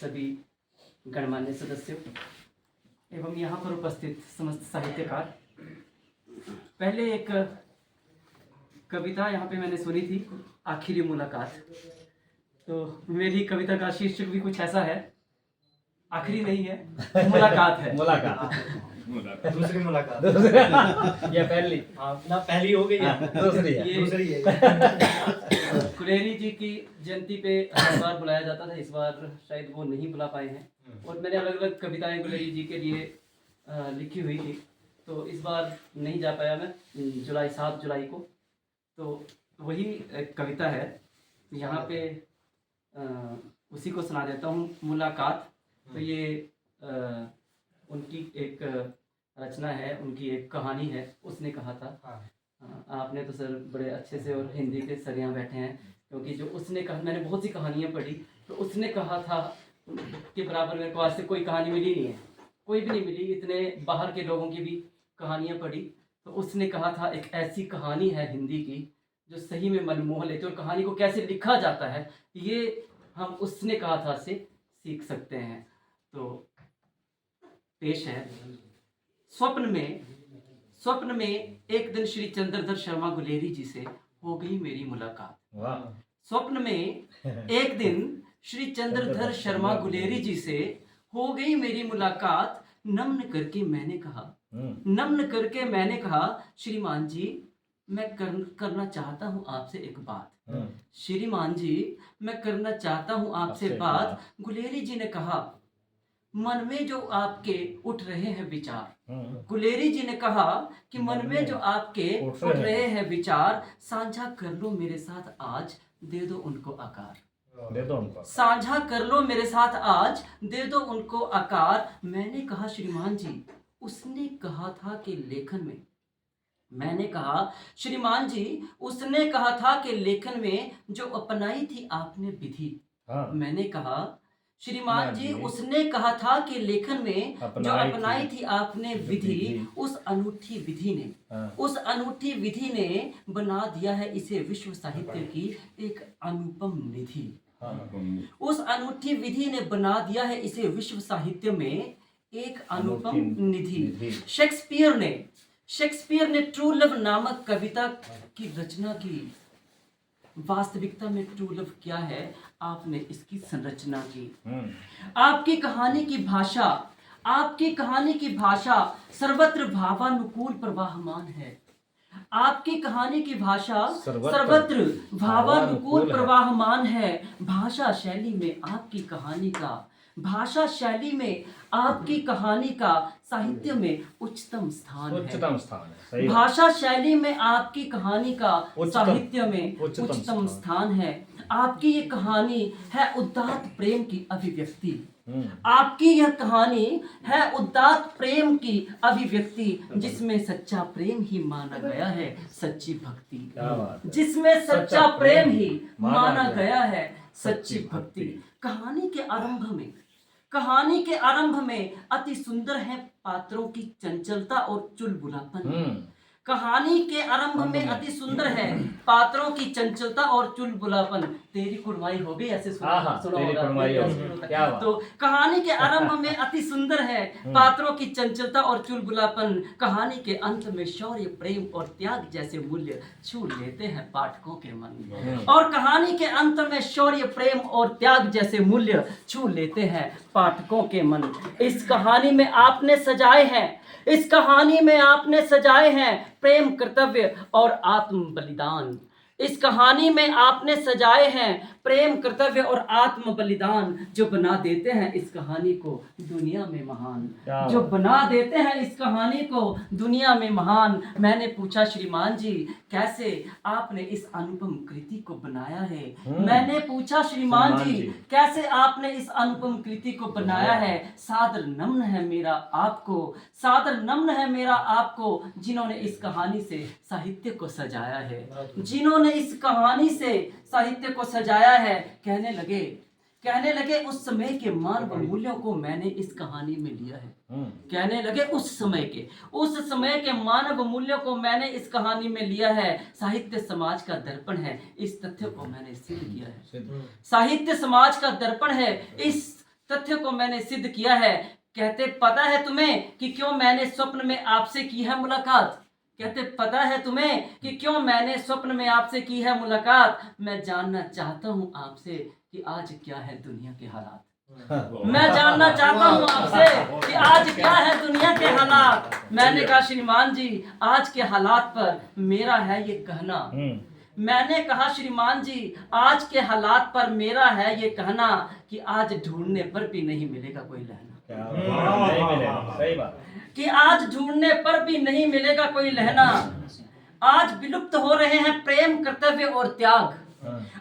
सभी गणमान्य सदस्यों एवं यहाँ पर उपस्थित समस्त साहित्यकार, पहले एक कविता यहाँ पे मैंने सुनी थी, आखिरी मुलाकात। तो मेरी कविता का शीर्षक भी कुछ ऐसा है, आखिरी नहीं है, मुलाकात है। दूसरी मुलाकात या पहली? ना पहली हो गई है, दूसरी है। गुलेरी जी की जयंती पे हर बार बुलाया जाता था, इस बार शायद वो नहीं बुला पाए हैं। और मैंने अलग अलग कविताएं गुलेरी जी के लिए लिखी हुई थी, तो इस बार नहीं जा पाया मैं 7 जुलाई को। तो वही एक कविता है, यहाँ पे उसी को सुना देता हूँ, मुलाकात। तो ये उनकी एक रचना है, उनकी एक कहानी है। उसने कहा था, आपने तो सर बड़े अच्छे से और हिंदी के सर यहाँ बैठे हैं, क्योंकि जो उसने कहा, मैंने बहुत सी कहानियाँ पढ़ी, तो उसने कहा था के बराबर मेरे को आज से कोई कहानी मिली नहीं है, कोई भी नहीं मिली। इतने बाहर के लोगों की भी कहानियाँ पढ़ी, तो उसने कहा था एक ऐसी कहानी है हिंदी की जो सही में मन मोह लेती है, और कहानी को कैसे लिखा जाता है ये हम उसने कहा था से सीख सकते हैं। तो पेश है, स्वप्न में एक दिन श्री चंद्रधर शर्मा गुलेरी जी से हो गई मेरी मुलाकात। स्वप्न में एक दिन श्री चंद्रधर शर्मा गुलेरी जी से हो गई मेरी मुलाकात। नम्न करके मैंने कहा श्रीमान जी, मैं करना चाहता हूँ आपसे एक बात। श्रीमान जी, मैं करना चाहता हूँ आपसे बात। गुलेरी जी ने कहा, मन में जो आपके उठ रहे हैं विचार। गुलेरी जी ने कहा कि मन में जो आपके उठ रहे हैं विचार, साझा कर लो मेरे साथ आज, दे दो उनको आकार। साझा कर लो मेरे साथ आज, दे दो उनको आकार। मैंने कहा श्रीमान जी, उसने कहा था कि लेखन में, मैंने कहा श्रीमान जी, उसने कहा था कि लेखन में जो अपनाई थी आपने विधि। मैंने कहा श्रीमान जी, उसने कहा था कि लेखन में जो अपनाई थी आपने विधि, उस अनूठी विधि ने बना दिया है इसे विश्व साहित्य की एक अनुपम निधि। उस अनूठी विधि ने बना दिया है इसे विश्व साहित्य में एक अनुपम निधि। शेक्सपियर ने ट्रू लव नामक कविता की रचना की। वास्तविकता में ट्रू लव क्या है, आपने इसकी संरचना की। आपकी कहानी की भाषा सर्वत्र भावानुकूल प्रवाहमान है। आपकी कहानी की भाषा सर्वत्र भावानुकूल प्रवाहमान है। भाषा शैली में आपकी कहानी का साहित्य में उच्चतम स्थान है। भाषा शैली में आपकी कहानी का साहित्य में उच्चतम स्थान है। आपकी ये कहानी है उदात्त प्रेम की अभिव्यक्ति। आपकी यह कहानी है उदात्त प्रेम की अभिव्यक्ति, जिसमें सच्चा प्रेम ही माना गया है सच्ची भक्ति। जिसमें सच्चा प्रेम ही माना गया है सच्ची भक्ति। कहानी के आरंभ में अति सुंदर है पात्रों की चंचलता और चुलबुलापन। कहानी के आरंभ में अति सुंदर है पात्रों की चंचलता और चुलबुलापन। तेरी कुड़माई हो गई, ऐसे सुना होगा। तो कहानी के आरंभ में अति सुंदर है पात्रों की चंचलता और चुलबुलापन। कहानी के अंत में शौर्य, प्रेम और त्याग जैसे मूल्य छू लेते हैं पाठकों के मन। और कहानी के अंत में शौर्य, प्रेम और त्याग जैसे मूल्य छू लेते हैं पाठकों के मन। इस कहानी में आपने सजाए हैं प्रेम, कर्तव्य और आत्म बलिदान। इस कहानी में आपने सजाए हैं प्रेम, कर्तव्य और आत्म बलिदान, जो बना देते हैं इस कहानी को दुनिया में महान। मैंने पूछा श्रीमान जी, कैसे आपने इस अनुपम कृति को बनाया है। सादर नमन है मेरा आपको, जिन्होंने इस कहानी से साहित्य को सजाया है। कहने लगे उस समय के मानव मूल्यों को मैंने इस कहानी में लिया है। साहित्य समाज का दर्पण है, इस तथ्य को मैंने सिद्ध किया है। साहित्य समाज का दर्पण है, इस तथ्य को मैंने सिद्ध किया है। कहते पता है तुम्हें कि क्यों मैंने स्वप्न में आपसे की है मुलाकात। कहते पता है तुम्हें कि क्यों मैंने स्वप्न में आपसे की है मुलाकात। मैं जानना चाहता हूँ आपसे कि आज क्या है दुनिया के हालात। मैं जानना चाहता हूँ आपसे कि आज क्या है दुनिया के हालात। मैंने कहा श्रीमान जी आज के हालात पर मेरा है ये कहना। मैंने कहा श्रीमान जी आज के हालात पर मेरा है ये कहना कि आज ढूंढने पर भी नहीं मिलेगा कोई लहना। नहीं मिलेगा, सही बात। कि आज ढूंढने पर भी नहीं मिलेगा कोई लहना। आज विलुप्त हो रहे हैं प्रेम कर्तव्य और त्याग।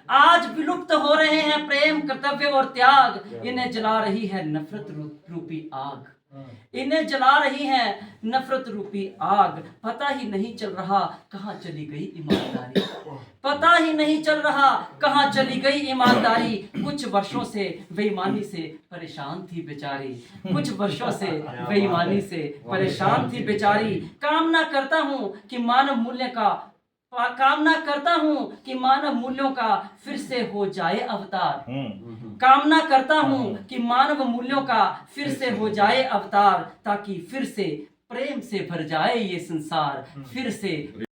आज विलुप्त हो रहे हैं प्रेम कर्तव्य और त्याग। इन्हें जला रही है नफरत रूपी आग। इन्हें जला रही है नफरत रूपी आग। पता ही नहीं चल रहा कहाँ चली गई ईमानदारी। पता ही नहीं चल रहा कहाँ चली गई ईमानदारी। कुछ वर्षों से बेईमानी से परेशान थी बेचारी। कुछ वर्षों से बेईमानी से परेशान थी बेचारी। कामना करता हूँ कि मानव मूल्यों का फिर से हो जाए अवतार। कामना करता हूँ कि मानव मूल्यों का फिर से हो जाए अवतार, ताकि फिर से प्रेम से भर जाए ये संसार। फिर से